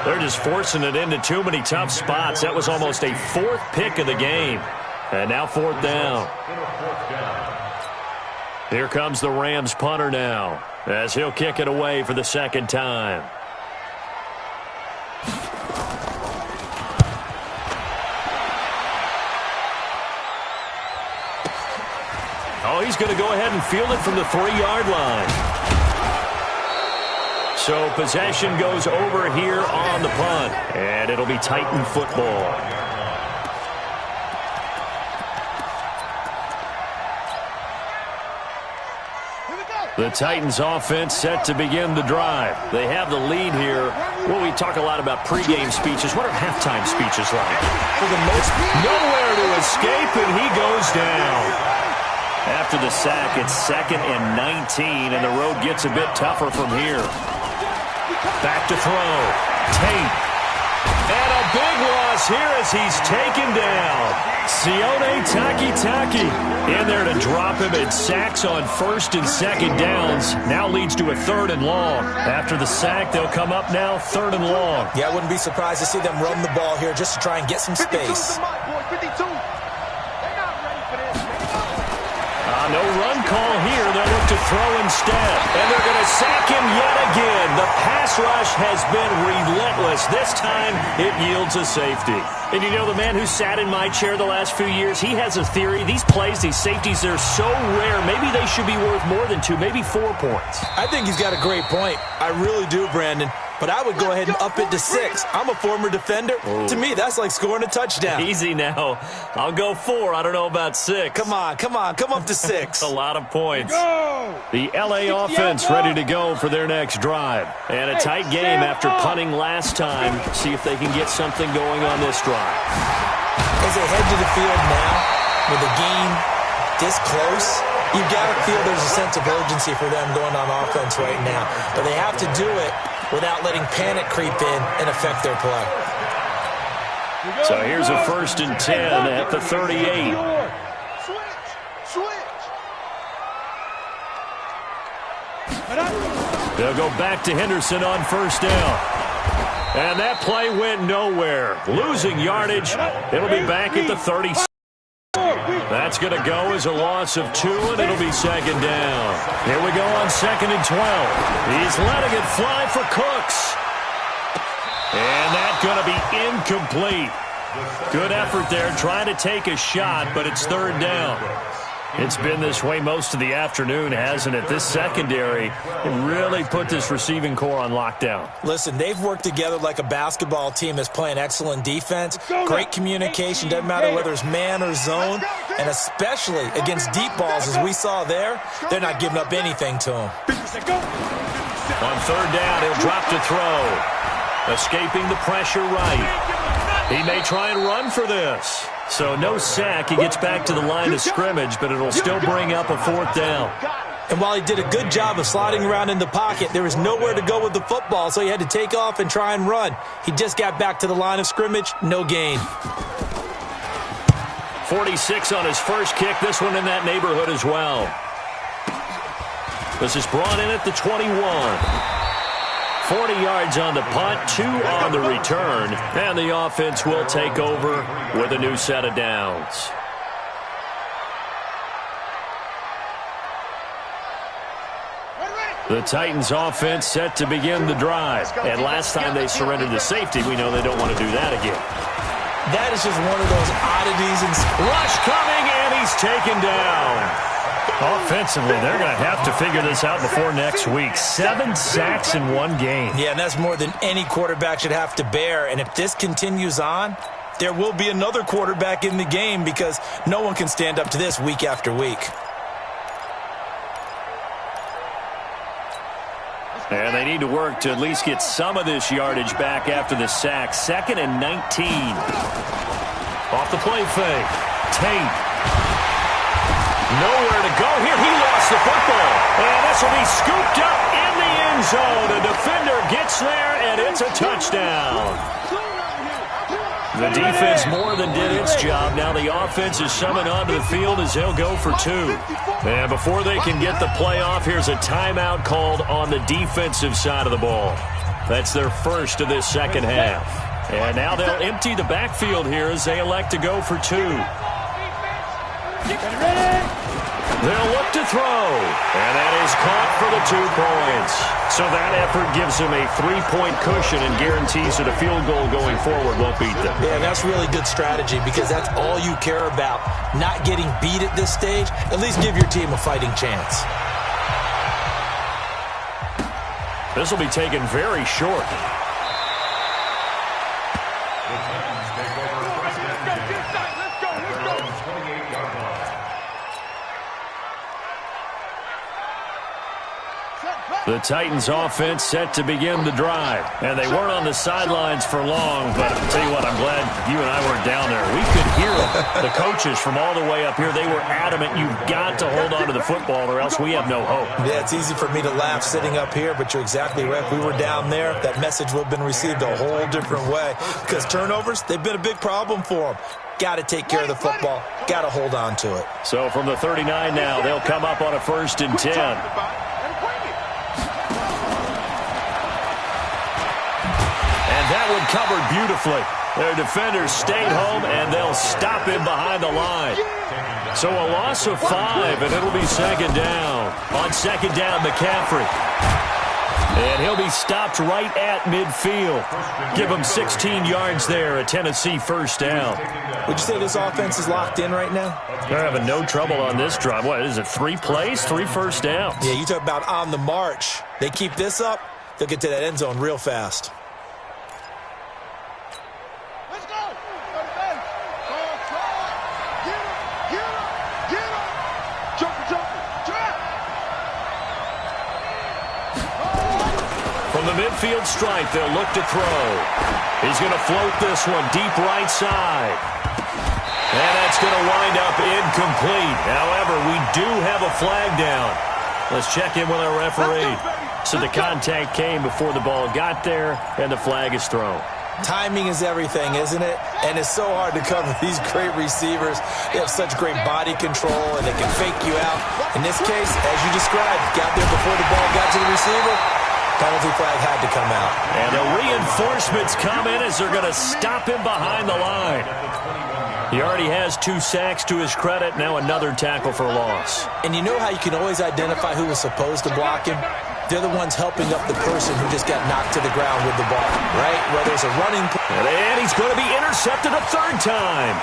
Speaker 2: They're just forcing it into too many tough spots. That was almost a 4th pick of the game. And now 4th down. Here comes the Rams punter now, as he'll kick it away for the 2nd time. Oh, he's going to go ahead and field it from the 3-yard line. So possession goes over here on the punt, and it'll be Titan football. The Titans offense set to begin the drive. They have the lead here. Well, we talk a lot about pregame speeches. What are halftime speeches like? For the most, nowhere to escape, and he goes down. After the sack, it's 2nd and 19, and the road gets a bit tougher from here. Back to throw. Tate. And a big loss here as he's taken down. Sione Takitaki in there to drop him, and sacks on 1st and 2nd downs. Now leads to a 3rd and long. After the sack, they'll come up now 3rd and long.
Speaker 4: Yeah, I wouldn't be surprised to see them run the ball here just to try and get some space.
Speaker 2: No run call here. They'll look to throw instead. And they're going to sack him yet again. The pass rush has been relentless. This time, it yields a safety. And you know, the man who sat in my chair the last few years, he has a theory. These plays, these safeties, they're so rare. Maybe they should be worth more than 2, maybe 4 points.
Speaker 4: I think he's got a great point. I really do, Brandon. But I would go ahead and up it to 6. I'm a former defender.
Speaker 2: Ooh.
Speaker 4: To me, that's like scoring a touchdown.
Speaker 2: Easy now. I'll go 4. I don't know about 6.
Speaker 4: Come on. Come up to 6.
Speaker 2: A lot of points. The LA offense ready to go for their next drive. And a tight game after punting last time. See if they can get something going on this drive.
Speaker 4: As they head to the field now, with the game this close, you've got to feel there's a sense of urgency for them going on offense right now. But they have to do it without letting panic creep in and affect their play.
Speaker 2: So here's a 1st and 10 at the 38. They'll go back to Henderson on 1st down. And that play went nowhere. Losing yardage. It'll be back at the 30. That's going to go as a loss of 2, and it'll be 2nd down. Here we go on 2nd and 12. He's letting it fly for Cooks. And that's going to be incomplete. Good effort there, trying to take a shot, but it's 3rd down. It's been this way most of the afternoon, hasn't it? This secondary really put this receiving core on lockdown.
Speaker 4: Listen, they've worked together like a basketball team that's playing excellent defense. Great communication, doesn't matter whether it's man or zone. And especially against deep balls, as we saw there, they're not giving up anything to them.
Speaker 2: On 3rd down, he'll drop to throw. Escaping the pressure right. He may try and run for this. So no sack. He gets back to the line of scrimmage, but it'll still bring up a 4th down.
Speaker 4: And while he did a good job of sliding around in the pocket, there was nowhere to go with the football, so he had to take off and try and run. He just got back to the line of scrimmage, no gain.
Speaker 2: 46 on his first kick. This one in that neighborhood as well. This is brought in at the 21. 40 yards on the punt, 2 on the return, and the offense will take over with a new set of downs. The Titans offense set to begin the drive. And last time they surrendered the safety, we know they don't want to do that again.
Speaker 4: That is just one of those oddities.
Speaker 2: Rush coming, and he's taken down. Offensively, they're going to have to figure this out before next week. 7 sacks in 1 game.
Speaker 4: Yeah, and that's more than any quarterback should have to bear. And if this continues on, there will be another quarterback in the game because no one can stand up to this week after week.
Speaker 2: And they need to work to at least get some of this yardage back after the sack. 2nd and 19. Off the play fake. Tate. Nowhere to go here. He lost the football. And this will be scooped up in the end zone. A defender gets there, and it's a touchdown. The defense more than did its job. Now the offense is summoned onto the field as they'll go for 2. And before they can get the play off, here's a timeout called on the defensive side of the ball. That's their first of this second half. And now they'll empty the backfield here as they elect to go for 2. They'll look to throw, and that is caught for the 2 points. So that effort gives them a 3-point cushion and guarantees that a field goal going forward won't beat them.
Speaker 4: Yeah, that's really good strategy because that's all you care about, not getting beat at this stage. At least give your team a fighting chance.
Speaker 2: This will be taken very short. The Titans offense set to begin the drive. And they weren't on the sidelines for long, but I'll tell you what, I'm glad you and I weren't down there. We could hear them. The coaches from all the way up here, they were adamant, you've got to hold on to the football or else we have no hope.
Speaker 4: Yeah, it's easy for me to laugh sitting up here, but you're exactly right. If we were down there, that message would have been received a whole different way. Because turnovers, they've been a big problem for them. Got to take care of the football. Got to hold on to it.
Speaker 2: So from the 39 now, they'll come up on a 1st and 10. That one covered beautifully. Their defenders stayed home, and they'll stop him behind the line. So a loss of 5, and it'll be 2nd down. On 2nd down, McCaffrey. And he'll be stopped right at midfield. Give him 16 yards there, a Tennessee 1st down.
Speaker 4: Would you say this offense is locked in right now?
Speaker 2: They're having no trouble on this drive. What is it, 3 plays, 3 first downs?
Speaker 4: Yeah, you talk about on the march. They keep this up, they'll get to that end zone real fast.
Speaker 2: From the midfield stripe, they'll look to throw. He's going to float this one deep right side. And that's going to wind up incomplete. However, we do have a flag down. Let's check in with our referee. So the contact came before the ball got there, and the flag is thrown.
Speaker 4: Timing is everything, isn't it? And it's so hard to cover these great receivers. They have such great body control, and they can fake you out. In this case, as you described, got there before the ball got to the receiver. Penalty flag had to come out.
Speaker 2: And the reinforcements come in as they're going to stop him behind the line. He already has 2 sacks to his credit. Now another tackle for loss.
Speaker 4: And you know how you can always identify who was supposed to block him? They're the ones helping up the person who just got knocked to the ground with the ball, right? Whether it's a running play.
Speaker 2: And he's going to be intercepted a 3rd time.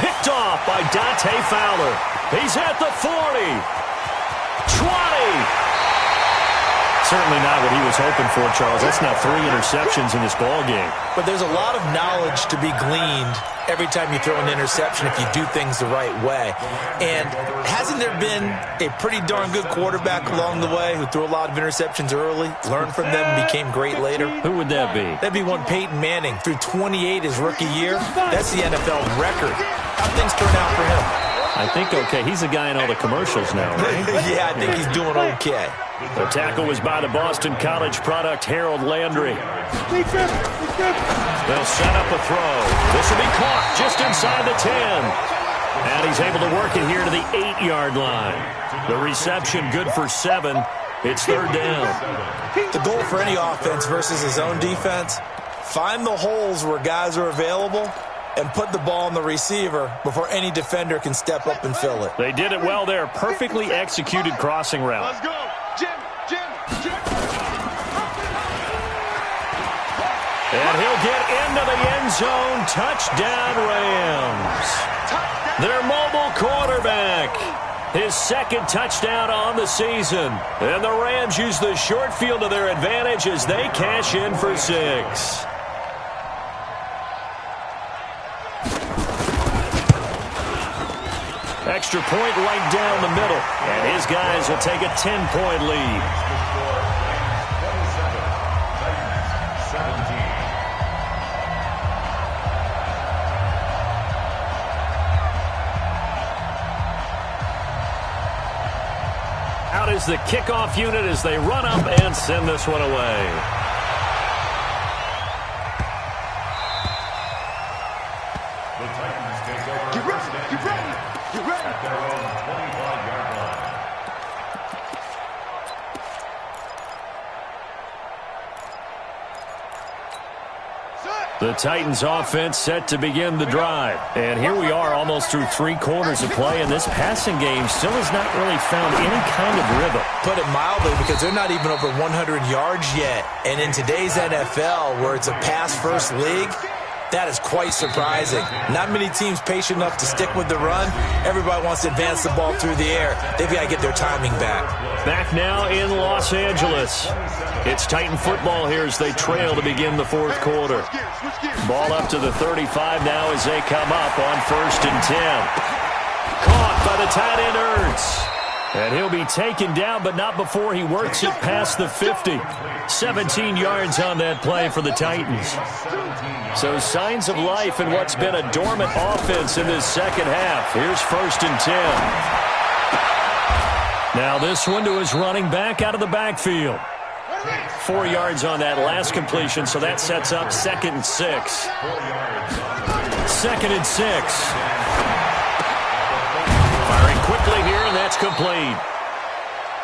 Speaker 2: Picked off by Dante Fowler. He's at the 40. 20. Certainly not what he was hoping for, Charles. That's now 3 interceptions in this ball game.
Speaker 4: But there's a lot of knowledge to be gleaned every time you throw an interception if you do things the right way. And hasn't there been a pretty darn good quarterback along the way who threw a lot of interceptions early, learned from them, became great later?
Speaker 2: Who would that be?
Speaker 4: That'd be one Peyton Manning. Threw 28 his rookie year. That's the NFL record. How'd things turn out for him?
Speaker 2: I think okay. He's the guy in all the commercials now, right?
Speaker 4: Yeah, I think he's doing okay.
Speaker 2: The tackle was by the Boston College product, Harold Landry. They'll set up a throw. This will be caught just inside the 10. And he's able to work it here to the 8-yard line. The reception good for 7. It's 3rd down.
Speaker 4: The goal for any offense versus his own defense, find the holes where guys are available and put the ball on the receiver before any defender can step up and fill it.
Speaker 2: They did it well there. Perfectly executed crossing route.
Speaker 5: Let's go. Jim.
Speaker 2: And he'll get into the end zone. Touchdown, Rams. Their mobile quarterback. His 2nd touchdown on the season. And the Rams use the short field to their advantage as they cash in for 6. Extra point right down the middle. And his guys will take a 10-point lead. Out is the kickoff unit as they run up and send this one away. The Titans offense set to begin the drive. And here we are almost through 3 quarters of play, and this passing game still has not really found any kind of rhythm.
Speaker 4: Put it mildly, because they're not even over 100 yards yet. And in today's NFL, where it's a pass-first league, that is quite surprising. Not many teams patient enough to stick with the run. Everybody wants to advance the ball through the air. They've got to get their timing back.
Speaker 2: Back now in Los Angeles. It's Titan football here as they trail to begin the 4th quarter. Ball up to the 35 now as they come up on 1st and 10. Caught by the tight end Ertz. And he'll be taken down, but not before he works it past the 50. 17 yards on that play for the Titans. So signs of life in what's been a dormant offense in this second half. Here's 1st and 10. Now this one to his running back out of the backfield. 4 yards on that last completion, so that sets up 2nd and 6. 2nd and 6. Firing quickly here, and that's complete.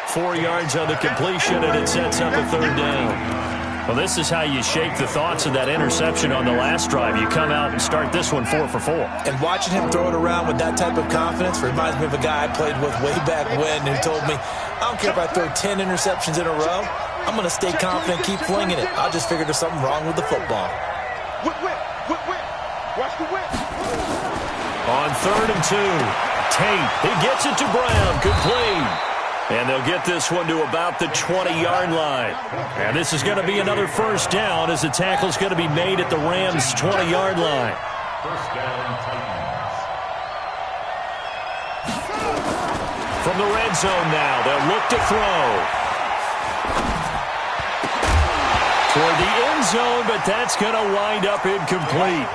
Speaker 2: 4 yards on the completion, and it sets up a 3rd down. Well, this is how you shake the thoughts of that interception on the last drive. You come out and start this one 4 for 4.
Speaker 4: And watching him throw it around with that type of confidence reminds me of a guy I played with way back when who told me, I don't care if I throw 10 interceptions in a row. I'm going to stay confident, keep flinging it. I just figured there's something wrong with the football.
Speaker 5: Whip. Watch the whip.
Speaker 2: On 3rd and 2, Tate, he gets it to Brown, complete. And they'll get this one to about the 20-yard line. And this is going to be another 1st down as the tackle's going to be made at the Rams' 20-yard line.
Speaker 3: 1st down, Titans.
Speaker 2: From the red zone now, they'll look to throw. Toward the end zone, but that's going to wind up incomplete.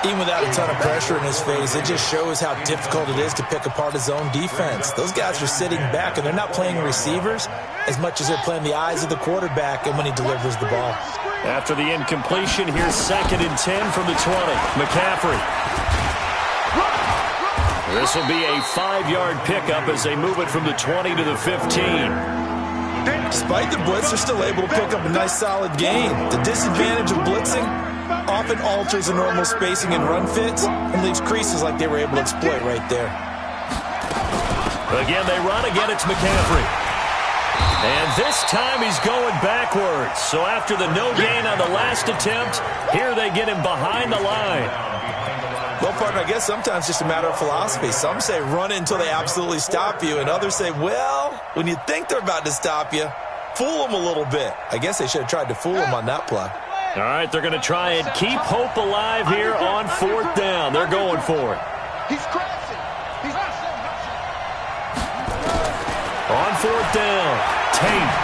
Speaker 4: Even without a ton of pressure in his face, it just shows how difficult it is to pick apart his own defense. Those guys are sitting back, and they're not playing receivers as much as they're playing the eyes of the quarterback and when he delivers the ball.
Speaker 2: After the incompletion, here's 2nd and 10 from the 20. McCaffrey. This will be a 5-yard pickup as they move it from the 20 to the 15.
Speaker 4: Despite the blitz, they're still able to pick up a nice solid gain. The disadvantage of blitzing often alters the normal spacing and run fits and leaves creases like they were able to exploit right there.
Speaker 2: Again, they run. Again, it's McCaffrey. And this time he's going backwards. So after the no gain on the last attempt, here they get him behind the line.
Speaker 4: Well, partner, I guess sometimes it's just a matter of philosophy. Some say run it until they absolutely stop you, and others say, well, when you think they're about to stop you, fool them a little bit. I guess they should have tried to fool them on that play.
Speaker 2: All right, they're going to try and keep hope alive here on 4th down. They're going for it.
Speaker 5: He's crashing.
Speaker 2: On 4th down, Tate.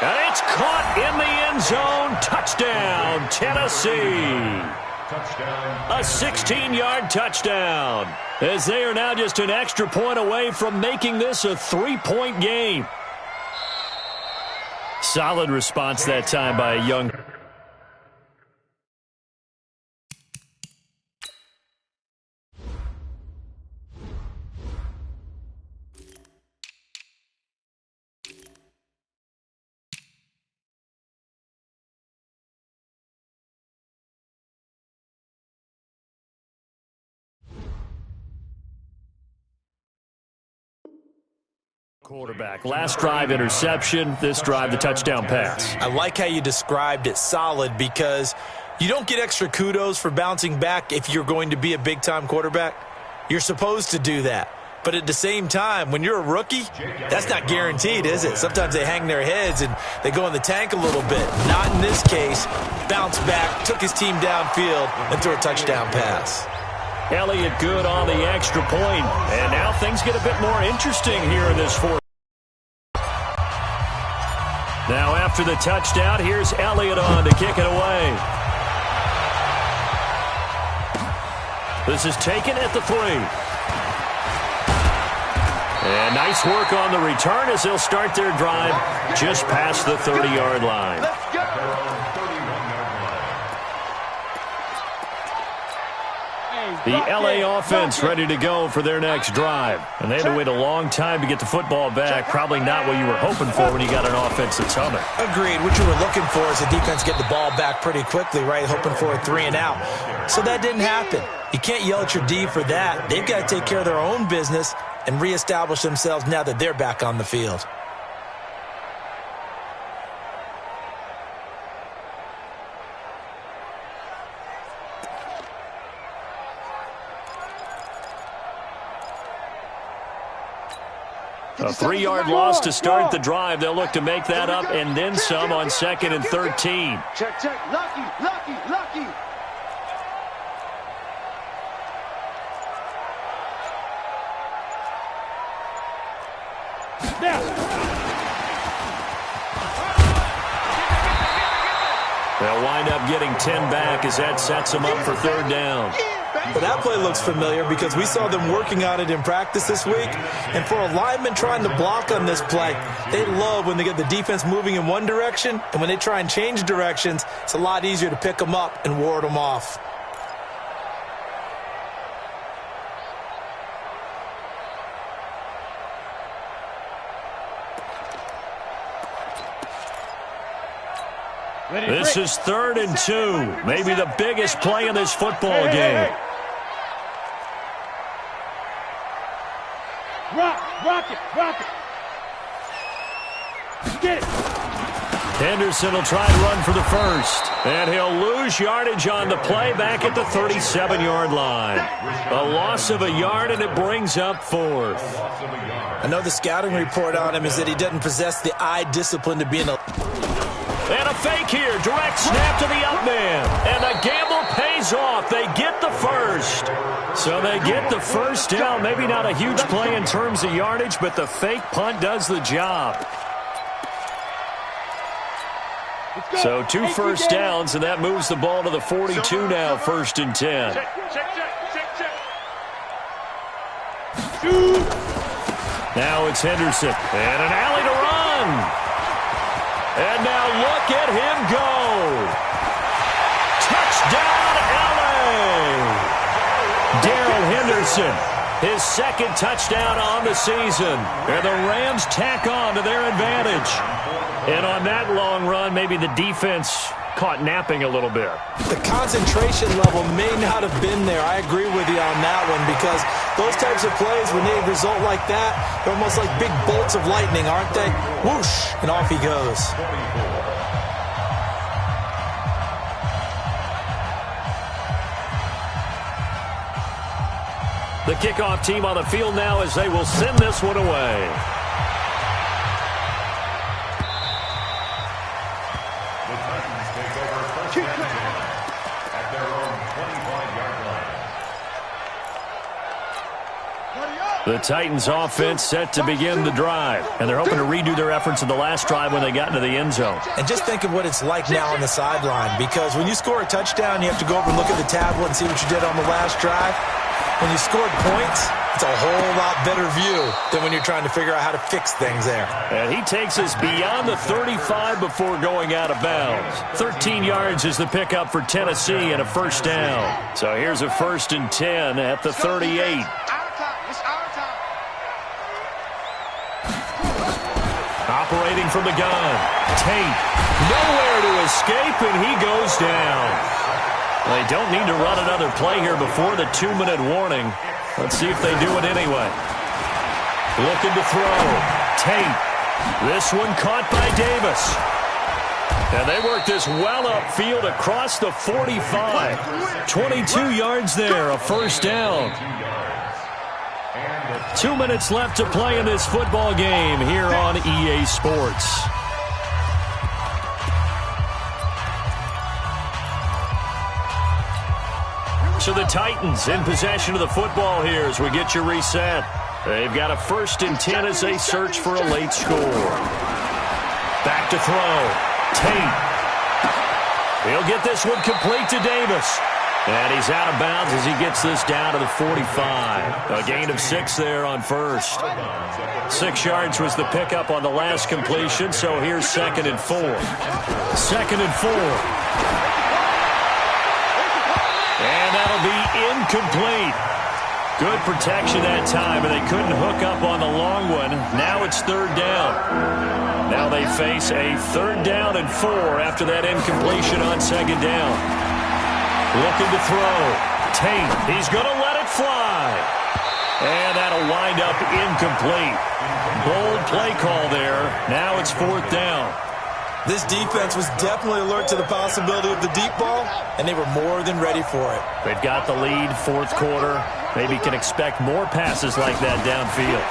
Speaker 2: And it's caught in the end zone. Touchdown, Tennessee. A 16-yard touchdown. As they are now just an extra point away from making this a 3-point game. Solid response that time by a young... quarterback. Last drive interception, this drive the touchdown pass.
Speaker 4: I like how you described it, solid, because you don't get extra kudos for bouncing back if you're going to be a big-time quarterback. You're supposed to do that. But at the same time, when you're a rookie, that's not guaranteed, is it? Sometimes they hang their heads and they go in the tank a little bit. Not in this case. Bounced back, took his team downfield, and threw a touchdown pass.
Speaker 2: Elliott good on the extra point. And now things get a bit more interesting here in this 4th. Now after the touchdown, here's Elliott on to kick it away. This is taken at the 3. And nice work on the return as they'll start their drive just past the 30-yard line.
Speaker 5: Let's go.
Speaker 2: The LA offense ready to go for their next drive. And they had to wait a long time to get the football back. Probably not what you were hoping for when you got an offense that's humming.
Speaker 4: Agreed. What you were looking for is the defense get the ball back pretty quickly, right? Hoping for a 3 and out. So that didn't happen. You can't yell at your D for that. They've got to take care of their own business and reestablish themselves now that they're back on the field.
Speaker 2: A 3-yard loss to start the drive. They'll look to make that up and then some on 2nd and 13.
Speaker 5: Check, check. Lucky, lucky, lucky.
Speaker 2: They'll wind up getting 10 back as that sets them up for 3rd down.
Speaker 4: But that play looks familiar because we saw them working on it in practice this week. And for a lineman trying to block on this play, they love when they get the defense moving in one direction. And when they try and change directions, it's a lot easier to pick them up and ward them off.
Speaker 2: This is 3rd and 2. Maybe the biggest play in this football game.
Speaker 6: Rock it. Get it.
Speaker 2: Henderson will try and run for the first. And he'll lose yardage on the play back at the 37-yard line. A loss of a yard, and it brings up 4th.
Speaker 4: I know the scouting report on him is that he doesn't possess the eye discipline to be in a...
Speaker 2: And a fake here. Direct snap to the up man. And the gamble pays off. They get the first. So they get the first down. Maybe not a huge play in terms of yardage, but the fake punt does the job. So 2 first downs, and that moves the ball to the 42 now, 1st and 10.
Speaker 5: Check.
Speaker 2: Now it's Henderson. And an alley to run. And now look at him go. Touchdown, LA. Darrell Henderson, his 2nd touchdown on the season. And the Rams tack on to their advantage. And on that long run, maybe the defense caught napping a little bit.
Speaker 4: The concentration level may not have been there. I agree with you on that one because those types of plays, when they result like that, they're almost like big bolts of lightning, aren't they? Whoosh, and off he goes.
Speaker 2: The kickoff team on the field now as they will send this one away.
Speaker 3: At their own 25-yard line.
Speaker 2: The Titans offense set to begin the drive. And they're hoping to redo their efforts in the last drive when they got into the end zone.
Speaker 4: And just think of what it's like now on the sideline, because when you score a touchdown, you have to go over and look at the tablet and see what you did on the last drive. When you scored points, it's a whole lot better view than when you're trying to figure out how to fix things there.
Speaker 2: And he takes us beyond the 35 before going out of bounds. 13 yards is the pickup for Tennessee and a first down. So here's a 1st and 10 at the 38. Operating from the gun. Tate. Nowhere to escape, and he goes down. They don't need to run another play here before the 2-minute warning. Let's see if they do it anyway. Looking to throw. Tate. This one caught by Davis. And they work this well upfield across the 45. 22 yards there, a first down. 2 minutes left to play in this football game here on EA Sports. So the Titans in possession of the football here as we get you reset. They've got a 1st and 10 as they search for a late score. Back to throw. Tate. He'll get this one complete to Davis. And he's out of bounds as he gets this down to the 45. A gain of 6 there on first. 6 yards was the pickup on the last completion, so here's 2nd and 4. 2nd and 4. And that'll be incomplete. Good protection that time, and they couldn't hook up on the long one. Now it's third down. Now they face a 3rd down and 4 after that incompletion on 2nd down. Looking to throw. Tate, he's going to let it fly. And that'll wind up incomplete. Bold play call there. Now it's 4th down.
Speaker 4: This defense was definitely alert to the possibility of the deep ball, and they were more than ready for it.
Speaker 2: They've got the lead, 4th quarter. Maybe can expect more passes like that downfield.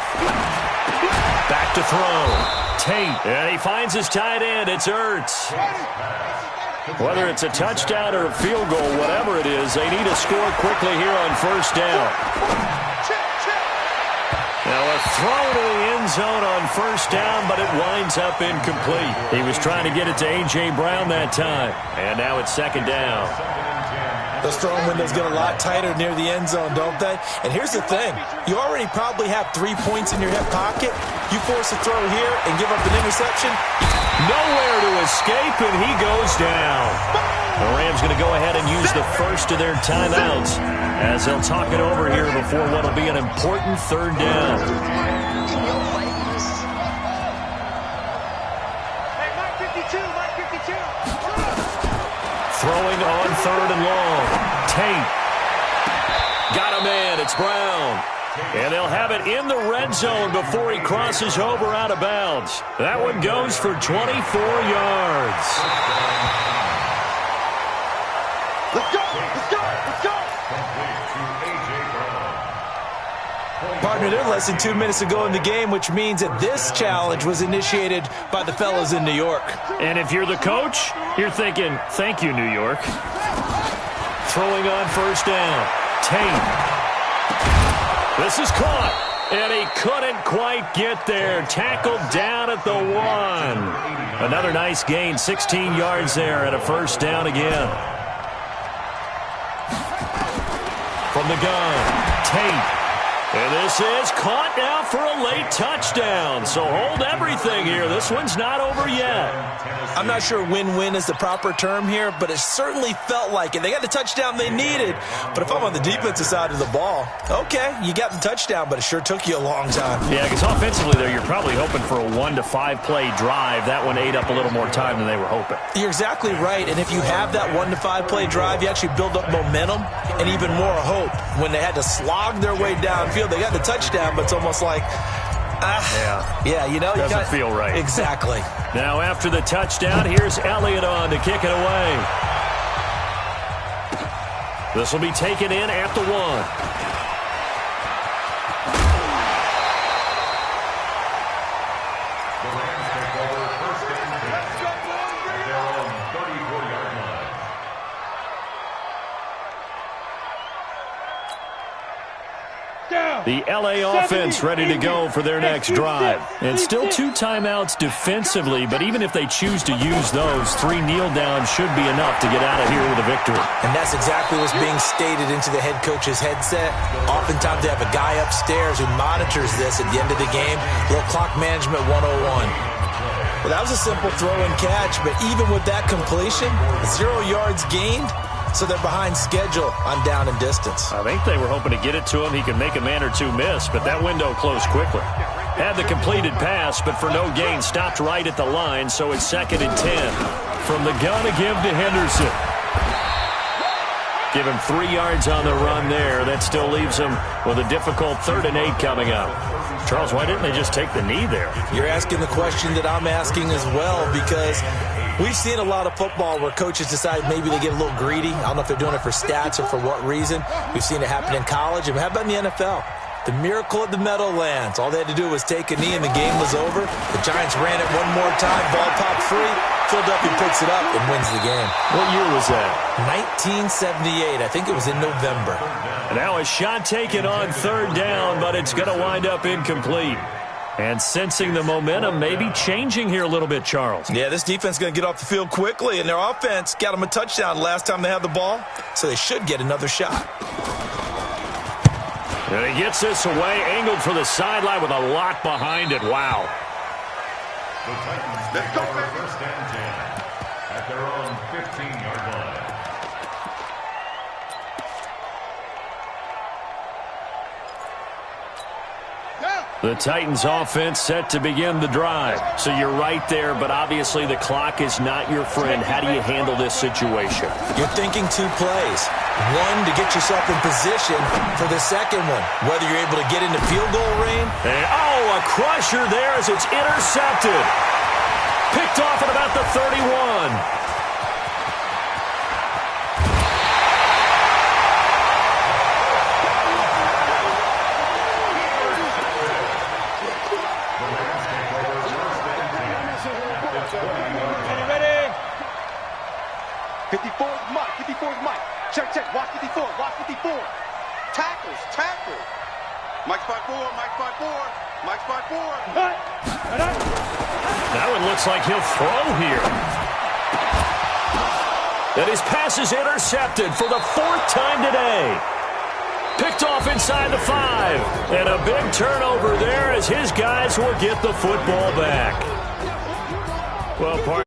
Speaker 2: Back to throw. Tate, and he finds his tight end. It's Ertz. Whether it's a touchdown or a field goal, whatever it is, they need to score quickly here on 1st down. Now a throw to the end zone on 1st down, but it winds up incomplete. He was trying to get it to A.J. Brown that time. And now it's 2nd down.
Speaker 4: Those throwing windows get a lot tighter near the end zone, don't they? And here's the thing. You already probably have 3 points in your hip pocket. You force a throw here and give up an interception.
Speaker 2: Nowhere to escape, and he goes down. The Rams going to go ahead and use the first of their timeouts as they'll talk it over here before what will be an important 3rd down.
Speaker 7: Hey, Mike 52, Mike 52.
Speaker 2: Throwing on 3rd and long. Tate. Got a man. It's Brown. And they'll have it in the red zone before he crosses over out of bounds. That one goes for 24 yards.
Speaker 5: Let's go! Let's go! Let's go!
Speaker 4: Partner, they're less than 2 minutes to go in the game, which means that this challenge was initiated by the fellas in New York.
Speaker 2: And if you're the coach, you're thinking, thank you, New York. Throwing on 1st down. Tate. This is caught, and he couldn't quite get there. Tackled down at the 1. Another nice gain, 16 yards there at a 1st down again. From the gun, Tate. And this is caught now for a late touchdown. So hold everything here. This one's not over yet.
Speaker 4: I'm not sure win-win is the proper term here, but it certainly felt like it. They got the touchdown they needed. But if I'm on the defensive side of the ball, okay, you got the touchdown, but it sure took you a long time.
Speaker 2: Yeah, because offensively there, you're probably hoping for a 1 to 5 play drive. That one ate up a little more time than they were hoping.
Speaker 4: You're exactly right. And if you have that 1 to 5 play drive, you actually build up momentum and even more hope. When they had to slog their way downfield, they got the touchdown, but it's almost like, yeah, you know,
Speaker 2: doesn't feel right.
Speaker 4: Exactly.
Speaker 2: Now after the touchdown, here's Elliott on to kick it away. This will be taken in at the 1. The L.A. offense ready to go for their next drive. And still 2 timeouts defensively, but even if they choose to use those, 3 kneel downs should be enough to get out of here with a victory.
Speaker 4: And that's exactly what's being stated into the head coach's headset. Oftentimes they have a guy upstairs who monitors this at the end of the game. Little clock management 101. Well, that was a simple throw and catch, but even with that completion, 0 yards gained. So they're behind schedule on down and distance.
Speaker 2: I think they were hoping to get it to him. He could make a man or 2 miss, but that window closed quickly. Had the completed pass, but for no gain, stopped right at the line, so it's 2nd and 10. From the gun to give to Henderson. Give him 3 yards on the run there. That still leaves him with a difficult 3rd and 8 coming up. Charles, why didn't they just take the knee there?
Speaker 4: You're asking the question that I'm asking as well, because we've seen a lot of football where coaches decide maybe they get a little greedy. I don't know if they're doing it for stats or for what reason. We've seen it happen in college. And how about in the NFL? The miracle of the Meadowlands. All they had to do was take a knee and the game was over. The Giants ran it one more time. Ball popped free. Philadelphia picks it up and wins the game.
Speaker 2: What year was that?
Speaker 4: 1978. I think it was in November.
Speaker 2: And now a shot taken on 3rd down, but it's going to wind up incomplete. And sensing the momentum maybe changing here a little bit, Charles.
Speaker 4: Yeah, this defense is going to get off the field quickly, and their offense got them a touchdown last time they had the ball, so they should get another shot.
Speaker 2: And he gets this away, angled for the sideline with a lot behind it. Wow.
Speaker 3: The Titans take over 1st and 10 at their own 15-yard line.
Speaker 2: The Titans offense set to begin the drive. So you're right there, but obviously the clock is not your friend. How do you handle this situation?
Speaker 4: You're thinking 2 plays. One, to get yourself in position for the second one, whether you're able to get into field goal range.
Speaker 2: And, a crusher there as it's intercepted. Picked off at about the 31.
Speaker 6: Ready?
Speaker 5: 54 is Mike. 54 is Mike. Check, check. Watch 54. Watch 54. Tackles. Tackle. Mike spot 4. Mike spot 4. Mike spot 4.
Speaker 2: That one looks like he'll throw here. And his pass is intercepted for the 4th time today. Picked off inside the 5. And a big turnover there as his guys will get the football back. Well,